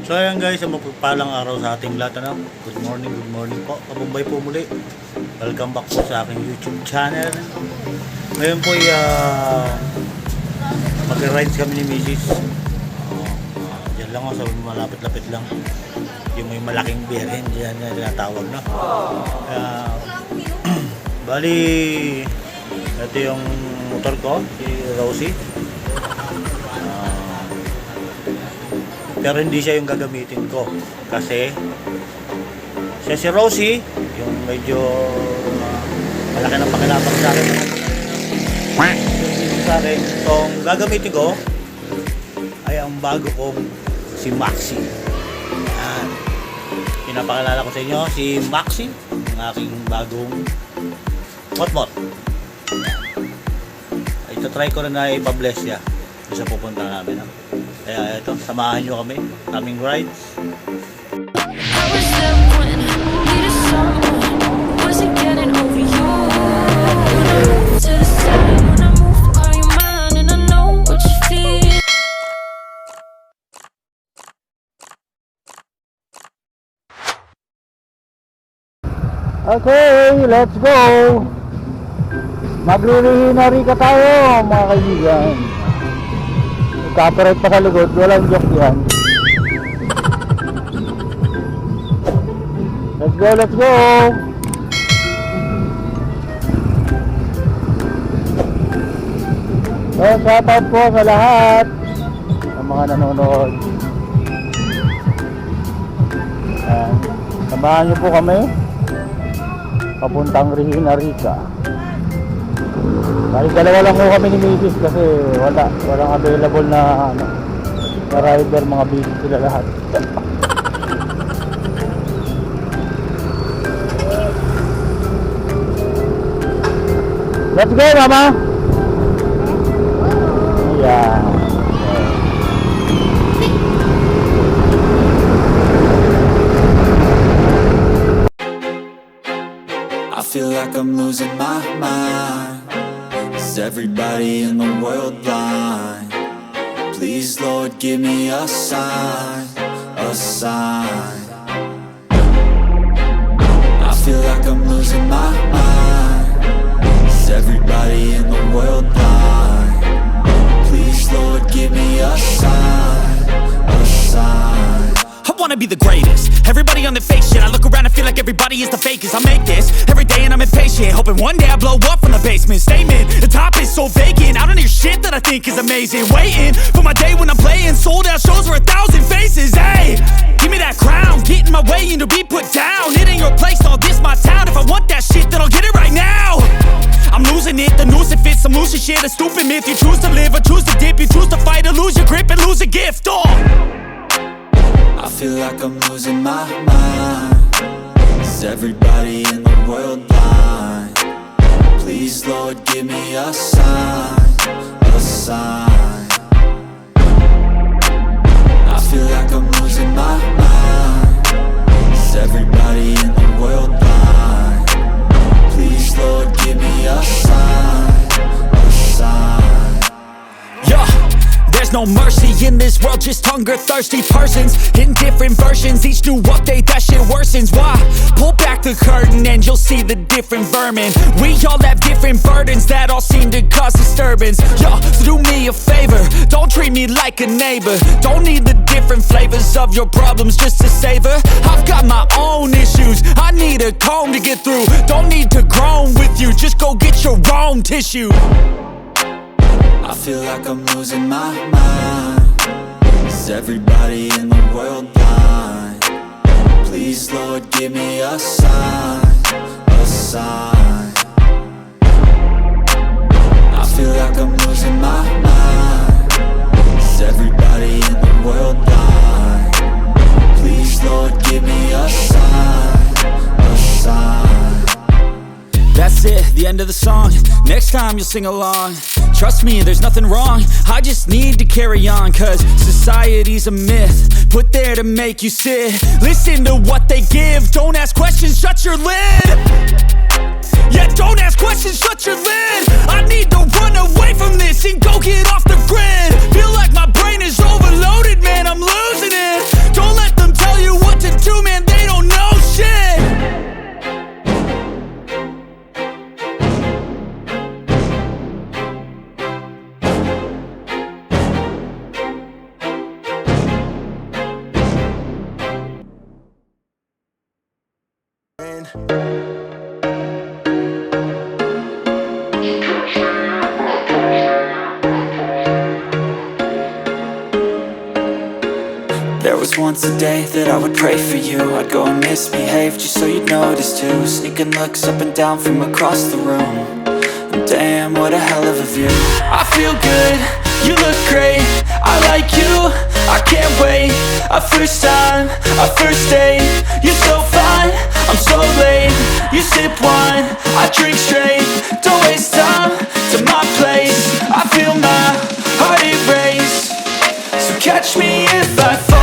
So ayan guys, ang mapagpalang araw sa ating lahat. Good morning po. Kabumbay po muli. Welcome back po sa aking YouTube channel. Ngayon po ay mag-rides kami ni Mrs. Diyan lang sa malapit-lapit lang. Yung may malaking beerhen, diyan na tinatawag na. Bali, ito yung motor ko, si Rosie. Pero hindi siya yung gagamitin ko kasi siya si Rosie yung medyo malaki ng pakilabang sa akin sa akin. So ang gagamitin ko ay ang bago kong si Maxi. Yan. Pinapakilala ko sa inyo si Maxi, ang aking bagong motmot. Ito try ko rin na ipa-bless siya sa pupunta namin. Kaya ito, samahan nyo kami, aming rides. Okay, let's go! Maglilihinari ka tayo mga kaibigan. Copyright pa sa likod, walang joke yan. Let's go, let's go! So, shoutout po sa lahat sa mga nanonood. Samahan niyo po kami papuntang Regina Rica. Dahil dalawa lang po kami ni Mrs. kasi walang available na rider, mga busy sila lahat. Let's go, mama! Yeah. I feel like I'm losing my mind. Is everybody in the world blind? Please, Lord, give me a sign, a sign. I feel like I'm losing my mind. Is everybody in the world blind? Please, Lord, give me a sign, a sign. I wanna be the greatest. Everybody on the fake shit. I look around and feel like everybody is the fakest. I make this every day and I'm impatient, hoping one day I blow up from the basement. Statement, the top is so vacant. I don't hear shit that I think is amazing. Waiting for my day when I'm playing sold out shows for 1,000 faces. Hey, give me that crown, get in my way and to be put down. It ain't your place, all this my town. If I want that shit, then I'll get it right now. I'm losing it, the noose it fits. I'm losing shit, a stupid myth. You choose to live or choose to dip. You choose to fight or lose your grip and lose a gift. I feel like I'm losing my mind. Is everybody in the world blind? Please, Lord, give me a sign, a sign. I feel like I'm losing my mind. Is everybody in the world blind? Please, Lord, give me a sign, a sign. Yeah, there's no mercy in this world, just hunger-thirsty persons in different versions. Each new update, that shit worsens. Why? Pull back the curtain and you'll see the different vermin. We all have different burdens that all seem to cause disturbance. Yo, so do me a favor, don't treat me like a neighbor. Don't need the different flavors of your problems just to savor. I've got my own issues, I need a comb to get through. Don't need to groan with you, just go get your own tissue. I feel like I'm losing my mind. Is everybody in the world blind? Please, Lord, give me a sign, a sign. I feel like I'm losing my mind. Is everybody in the world blind? Please, Lord, give me a sign, a sign. That's it, the end of the song. Next time you'll sing along. Trust me, there's nothing wrong. I just need to carry on, cause society's a myth put there to make you sit. Listen to what they give. Don't ask questions, shut your lid. Yeah, don't ask questions, shut your lid. I need to run away from this and go get off the grid. Feel like my brain is overloaded, man, I'm losing it. Don't There was once a day that I would pray for you. I'd go and misbehave just so you'd notice too. Sneaking looks up and down from across the room. And damn, what a hell of a view. I feel good, you look great, I like you, I can't wait. A first time, a first date. You're so fine, I'm so late. You sip wine, I drink straight. Don't waste time to my place. I feel my heart erase. So catch me if I fall.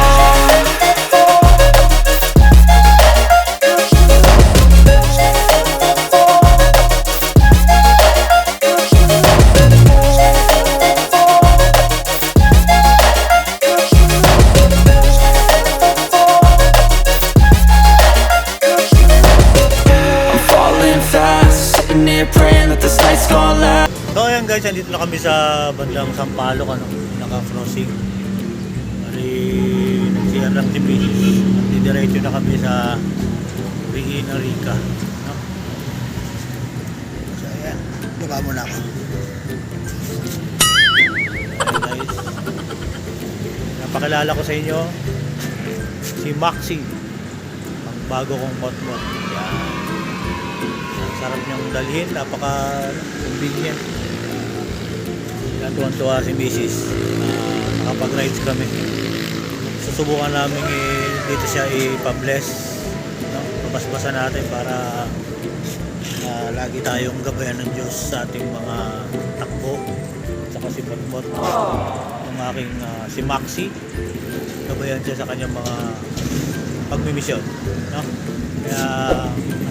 I'm falling fast, sitting here praying that this night's gonna last. So ayan guys, andito na kami sa bandang Sampaloc, naka-crossing. Bali, nagsiyan lang si Mrs. Didiretso na kami sa Regina Rica. No? So ayan, baba muna ako. Ayan guys, napakilala ko sa inyo si Maxi, ang bago kong motmot. Yan. Ang sarap niyang dalhin, napaka-convenient. Natuwan-tuwa si Mrs. Nakapag-rides kami. Susubukan namin dito siya ipa-bless, no? Pabasbasan natin para lagi tayong gabayan ng Diyos sa ating mga takbo. At saka si Motmot, yung aking si Maxi, gabayan siya sa kanyang mga pagmimisyon, no? Kaya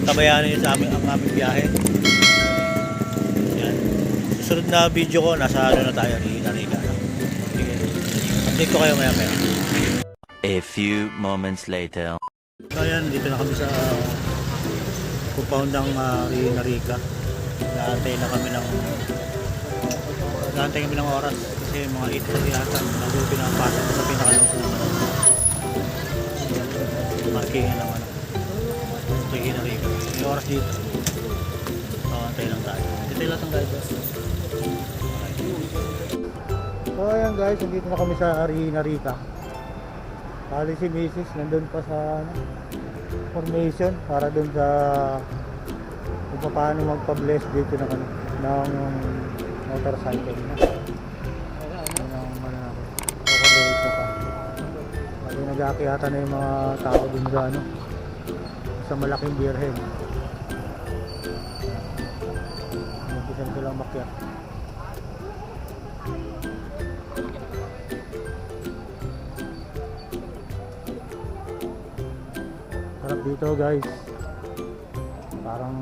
antabayanan niyo sa amin ang aming biyahe. Yan. Susunod na video ko, nasa ano na tayo, Regina Rica. Sige. Update ko kayo maya-maya. A few moments later. So ayan, dito na kami sa compound ng Regina Rica. Naantay kami ng oras kasi mga 8:30 yata bago pinapasok sa pinakalungkot ng markingan ng Regina Rica. May oras dito. Antay lang tayo. Dito lang ang guys. So ayan guys, dito na kami sa Regina Rica. Kali si Mrs. nandun pa sa formation para dun sa kung paano magpa-bless dito ng motorcycle na. Kasi nag-aakyatan na yung mga tao dun sa sa malaking birhen. Nagpisan silang makyat. Sarap dito guys, parang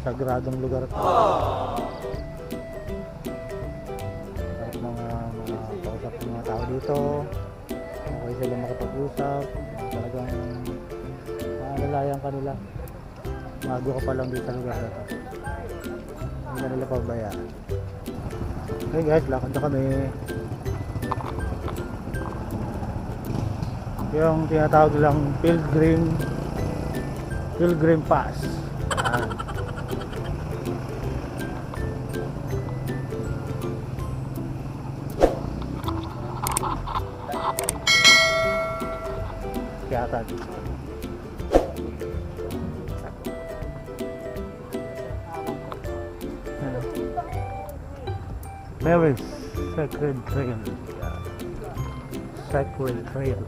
sagradong lugar ito. Sarap mga kausap ng mga tao dito, okay sila makapag-usap, talagang maalalayang kanila. Bago ka pa lang dito sa lugar ito, hindi na nila pabayaan. Okay guys, lakad na kami. Yung tinatawag lang Pilgrim Pass. Ayan. Kiyatan. Mary's Sacred Trail. Sacred Trail.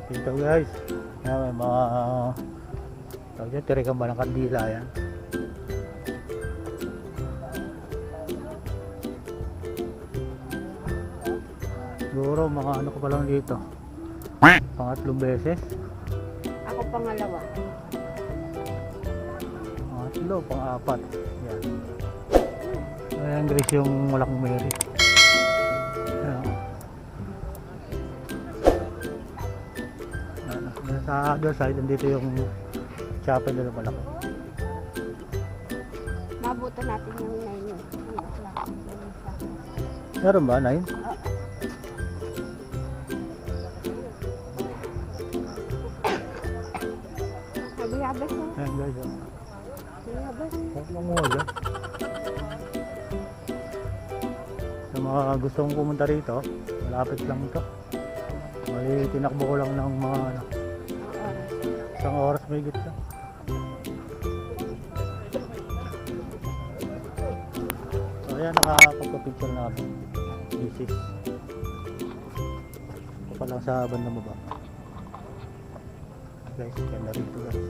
Dito guys, yan, may mga tawag dyan, tirikan ba ng kandila yan. Siguro mga ano ko pa lang dito, pangatlong beses. Ako pangalawa. Mga Pangatlo, pang-apat. Yan. Ayan guys yung Malaking Mary. Ayan. Ayan. Sa other side, nandito yung chapel na malaki. Mabuto natin yung 9 yun. Meron ba, 9? Habas mo. Ayan guys. Habas. Huwag manguha dyan. Sa mga gustong pumunta rito, malapit lang ito. May tinakbo ko lang ng mga isang oras may gitna. So ayan, nakapagpa-picture na kami. This is ito pa lang sa bandang baba. Guys, ganda rito guys.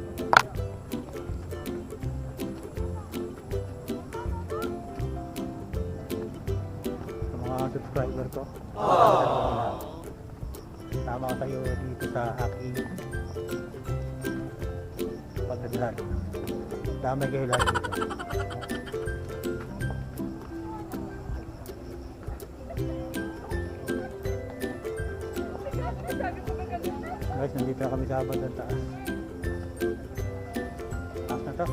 Sa mga subscriber ko, tama kayo dito sa aking pagdadala. Dami kayo lahat dito. Guys, nandito na kami sa bandang taas. Taas na to.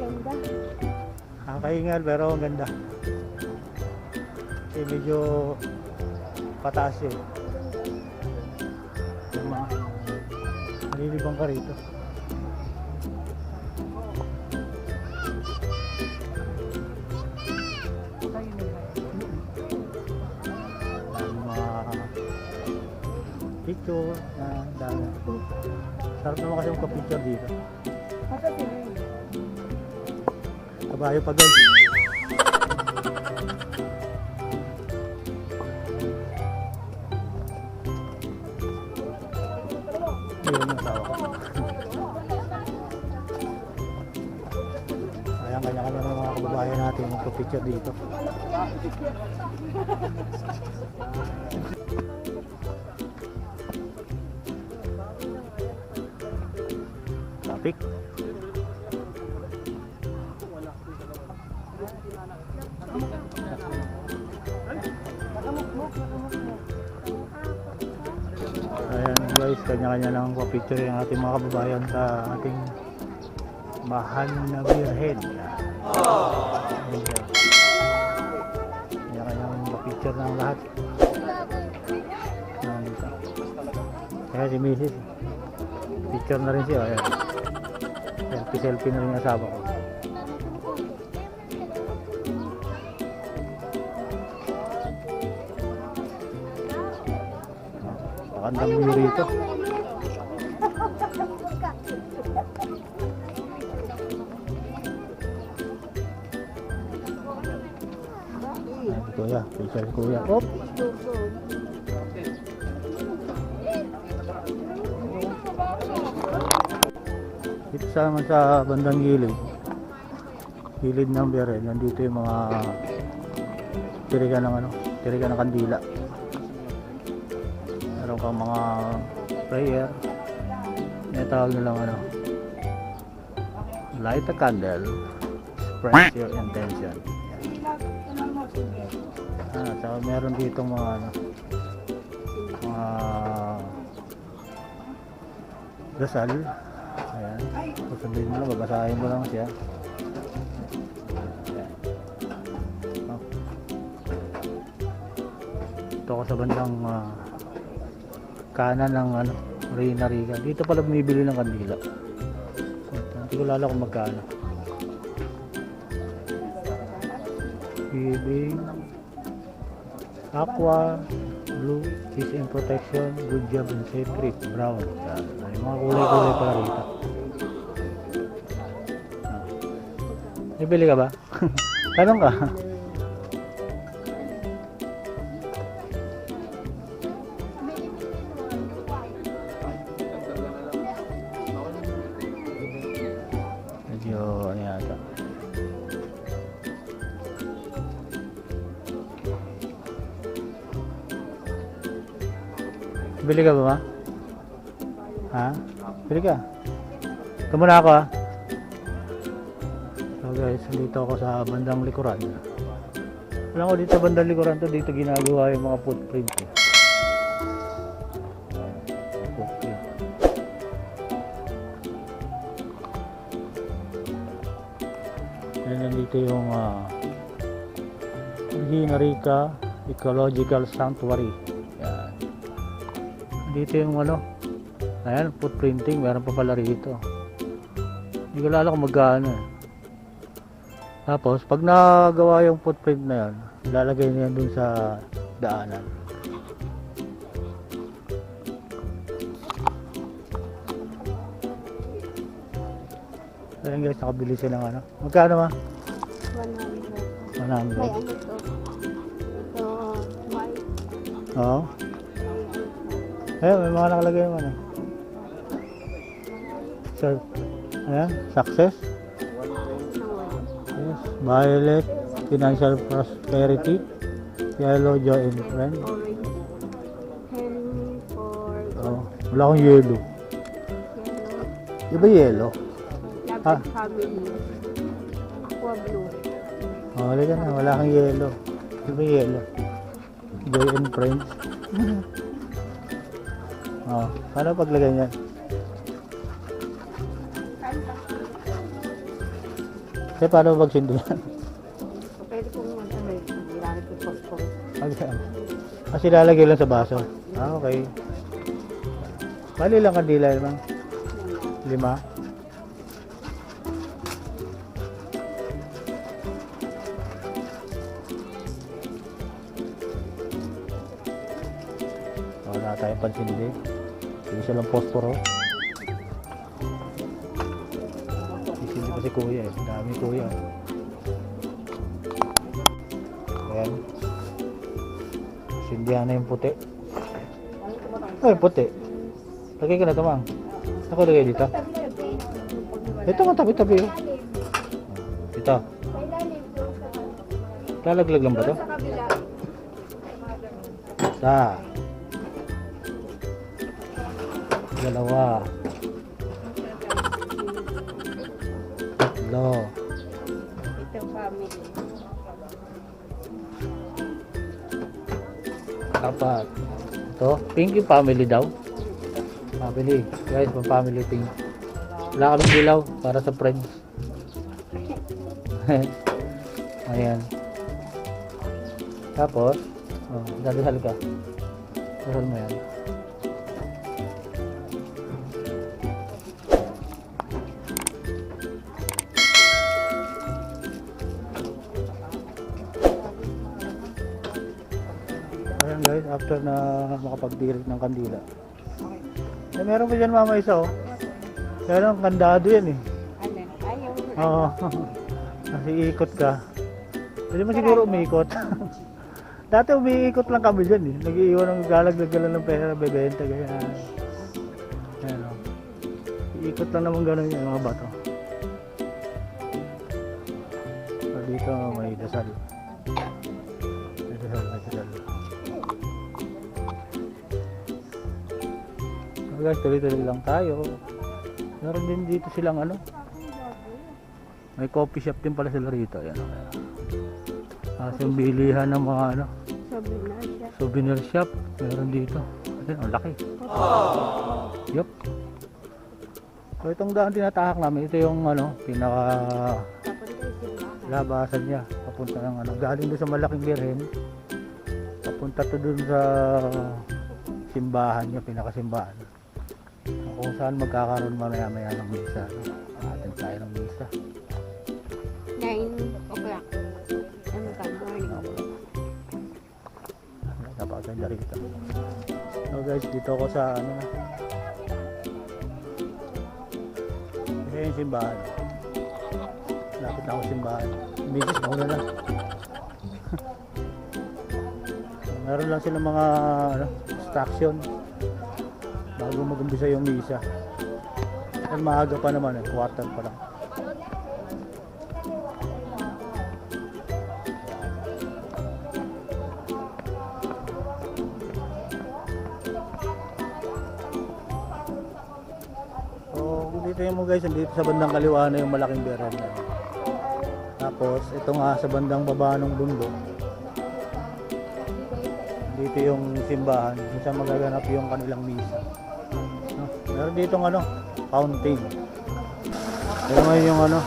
Ang ganda. Nakakaingal pero ang ganda. Kasi medyo pataas yun. Yung mga nalilibang ka rito. Yung mga picture na dami. Sarap naman kasi magpa-picture dito. Kabayo pa guys. Yun yung asawa ko. Ayan, kanya-kanya ng mga kababayan natin magpa-picture dito. Traffic. Ayan guys, kanya-kanya lang pa-picture yung ating mga kababayan sa ating mahal na Birhen. Ayan guys. Kanya-kanya pa-picture ng lahat. Nandito. Kaya si Mrs. Picture na rin siya. Ayan. Selfie na rin yung asawa ko. Magandang view rito. Ayan, kuya, picture si kuya. Op! Dito sa bandang gilid ng Birhen, nandito yung mga tirigan ng kandila. Meron kang mga prayer. Tawag nilang light a candle, express your intention. So meron dito mga dasal. Ayan, susundin mo lang, babasahin mo lang siya. Ayan. Oh. Ito ko sa bandang kanan ng Reina Rica. Dito pala bumibili ng kandila. Hindi ko lala kung magkano. Giving Aqua, Blue, Peace and Protection, Good Job and Safe Trip, Brown. Ay, mga kulay-kulay pala rito. Bibili ka ba? Tanong ka. Medyo ano yata. Bibili ka ba, ma? Ha? Bili ka. Ito muna ako, ha? So guys, dito ako sa bandang likuran. Alam ko dito bandang likuran to, dito ginagawa yung mga footprint. Footprint. Yan, nandito yung Hinarika Ecological Sanctuary. Yan. Dito yung ano, ayan, footprinting, meron pa pala rito. Hindi ko alam kung magkano eh. Tapos, pag nagawa yung footprint na yan, ilalagay niya dun sa daanan. Ayan guys, nakabili siya ng ano. Magkano ma? 100. 100. May ano to? Ito, white. Oo. Ayun, may mga nakalagay naman eh. So, ayan, success. Yes, violet, financial prosperity, yellow, joy and friend. Orange. Henry for Oh, wala akong yellow. yellow. Di ba yellow? Lapid family. Aqua blue. Oh, wala ka na, wala kang yellow. Di ba yellow? Joy and friends. Oh, paano paglagay niyan? Kasi paano magsindi yan? Pwede kong mag-alay. Nilalagay ko pagpong. Kasi lalagay lang sa baso. Ah, okay. Bali lang kandila naman. 5. Wala tayong pansindi. Isa lang posporo. Sisindi pa si kuya eh. Dami kuya. Ayan. Sindihan na yung puti. Ay, puti. Lagay ka na ito, mang. Ako lagay dito. Ito nga, tabi-tabi. Oh. Ito. Lalaglag lang ba ito? Isa. 2. 3. 4. Ito family. 4. Ito, pink yung family daw. Family. Guys, family pink. Wala kaming dilaw para sa friends. Ayan. Tapos, oh, dadasal ka. Dasal mo yan. Ayan guys, after na makapagdirik ng kandila. Eh, meron pa dyan mama isa oh. Pero ang kandado yan eh. Alin? Ayaw. Oo. Kasi ikot ka. Pwede mo siguro umikot. Dati umiikot lang kami dyan eh. Nag-iiwan ng galaglag-galan ng pera, bebenta ganyan. Ayan o. Iikot lang naman gano'n yung mga bato. So, dito may dasal. May dasal, may dasal. So guys, tuloy-tuloy lang tayo. Meron din dito silang ano. May coffee shop din pala sila rito. Ayan o. Yung bilihan ng mga ano, Sabi na siya. souvenir shop, meron dito. Ayun, ang laki. Yup. So itong daan tinatahak namin, ito yung ano, pinaka Papunta yung simbahan. labasan niya. Papunta ng ano, galing doon sa malaking birhen. Papunta to doon sa simbahan niya, pinakasimbahan. Kung saan magkakaroon mamaya-maya ng misa. Atin tayo ng misa. 9 o'clock. Ano ka? Morning. Napakaganda rito. So guys, dito ako sa ano na. Ito yung simbahan. Lapit na ako sa simbahan. Misis, nauna na. Meron lang silang mga ano, instruction bago mag-umpisa yung misa. At maaga pa naman eh, quarter pa lang. tingnan mo guys, dito sa bandang kaliwa na yung malaking berenda. Tapos ito nga sa bandang baba ng bundok. Dito yung simbahan, kung saan magaganap yung kanilang misa. No? Meron dito ng ano, fountain. Pero ngayon yung ano,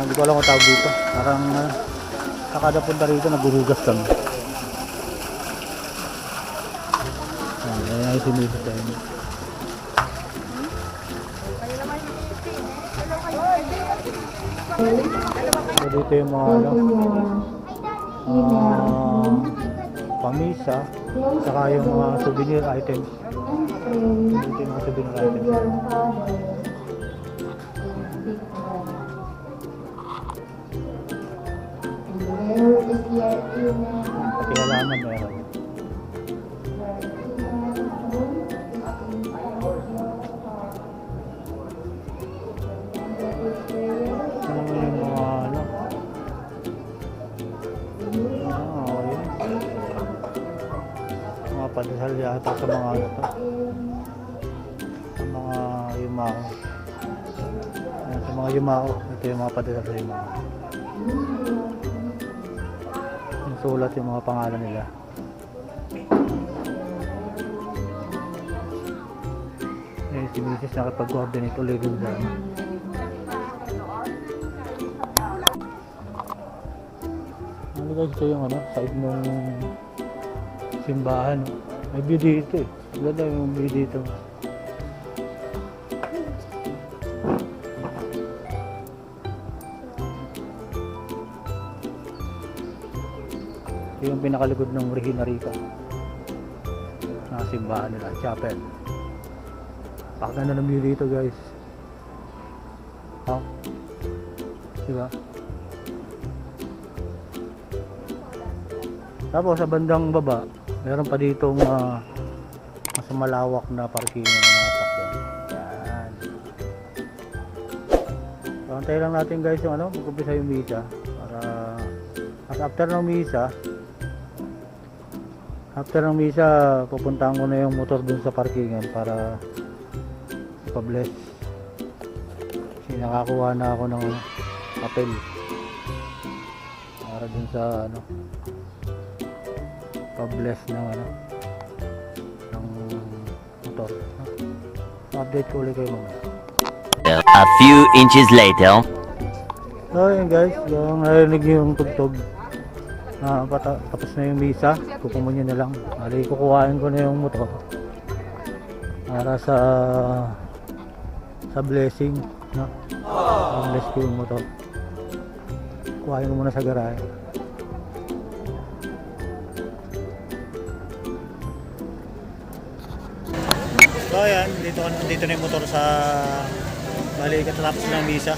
hindi ko alam kung tawag dito. Parang nakada punta rito, naghuhugas kami. Ayan ay sinisit tayo. So dito yung mga ano, pamisa, saka yung mga souvenir items. Dito yung mga souvenir items. Pati halaman meron. Ano naman yung mga ano? Okay. Mga padasal yata sa mga ano to. Sa mga yumao. Ayan, sa mga yumao. Ito yung mga padasal sa yumao. Yung sulat yung mga pangalan nila. Eh, si Mrs. nakapag-coordinate ulit dun sa ano. Ano guys, ito yung ano, side ng simbahan. May view dito eh. Ganda yung view dito. Ito yung pinakalikod ng Regina Rica na simbahan nila, chapel. Pakaganda ng view dito guys. Oh. Diba? Tapos sa bandang baba, meron pa dito mas malawak na parking ng mga sakyan. Yan. So, antay lang natin guys yung ano, mag-umpisa yung misa. Para after ng misa, pupuntahan ko na yung motor dun sa parkingan para pa-bless. Kasi nakakuha na ako ng papel para dun sa ano, pa-bless ng ano, ng motor. Update ko ulit kayo mamaya. A few inches later. So yun guys, yung narinig nyo yung tugtog, tapos na yung misa, kukumun nyo na lang. Mali, kukuhain ko na yung motor para sa blessing, no? Bless ko yung motor. Kuhain ko muna sa garahe. So ayan, dito na yung motor sa bali katatapos ng misa.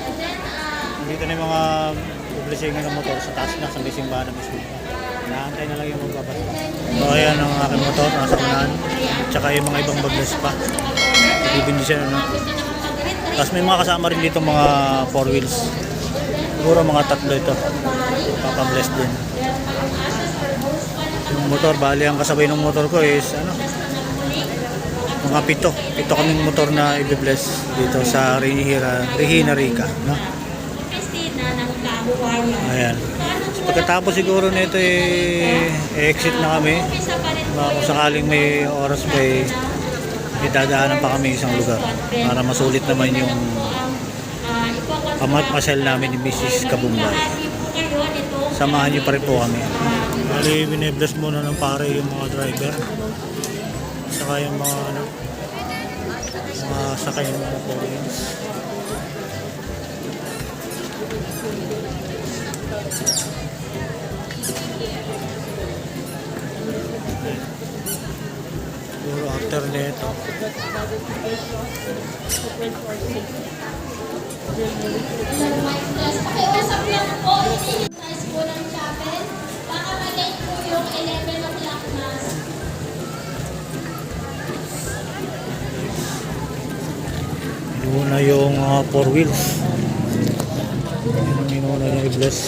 Dito na yung mga publishingan ng motor sa taas na sa may simbahan na mismo. Naantay na lang yung magbabasa. So ayan ang aking motor, nasa unahan. Tsaka yung mga ibang baglas pa. Ibindi siya na. Tapos may mga kasama rin dito mga 4 wheels. Siguro mga 3 ito. Papabless din. Yung motor, bali ang kasabay ng motor ko is ano, mga 7 kaming motor na i-bless dito sa Regina Rica, no? Ayan. So, pagkatapos siguro nito exit na kami. Kung sakaling may oras may dadaanan pa kami isang lugar para masulit naman yung pasyal namin ni Mrs. Kabumbay. Samahan niyo pa rin po kami. Bali, bine-bless muna ng pare yung mga driver. Saka yung mga ano, mga sakay ng mga foreigners. Siguro after nito Pakiusap lang po, size po ng chapel. Baka mag-late po yung 11 o'clock mass. Minuna yung 4 wheels. Minuna yung i-bless.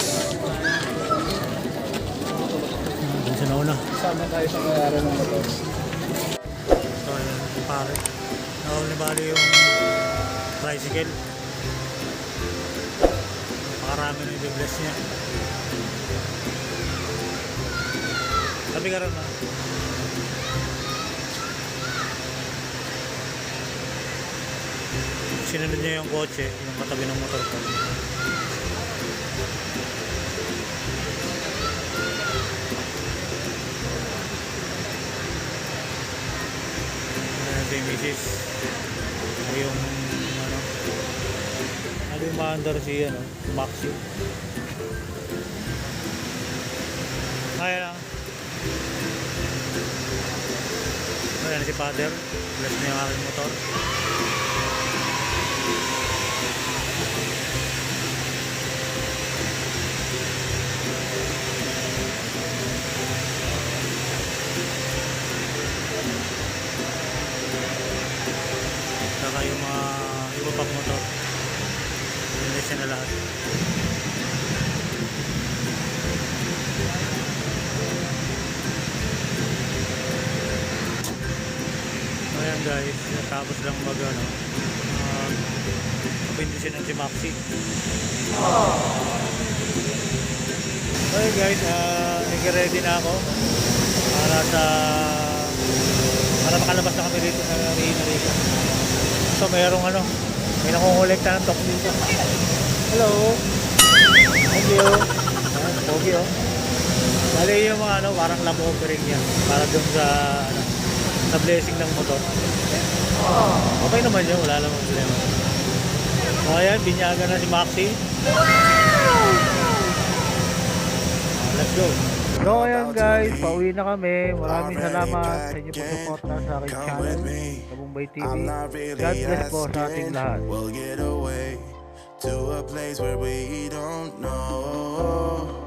Doon sa nauna. Sama tayo sa mayari ng motor. So ayan, pare. Nakawal ni bali yung tricycle. Napakarami na i-bless niya. Sabi ka rin na. Sinunod niya yung kotse, yung katabi ng motor ko. Ayan si Mrs. Yung ano yung maandar si Maxi. Kaya lang. Ayan si Father. Bless niya yung aking motor. Saka yung mga iba pang motor. Bless niya na lahat. Ayan guys, natapos lang kapindisinan si Maxi. Okay guys, nag-ready na ako para makalabas na kami dito sa Reyna Rica. So mayroong may nakongolekta ng tok dito. Hello! Thank you! Pogi bali yung mga parang love offering yan para dun sa blessing ng motor. Okay naman yun, wala namang problema. So ayan, binyagan na si Maxi. Let's go. So ayan guys, pauwi na kami. Maraming salamat sa inyo pag-suporta sa aking channel, Kabumbay TV. God bless po sa ating lahat. We'll get away to a place where we don't know.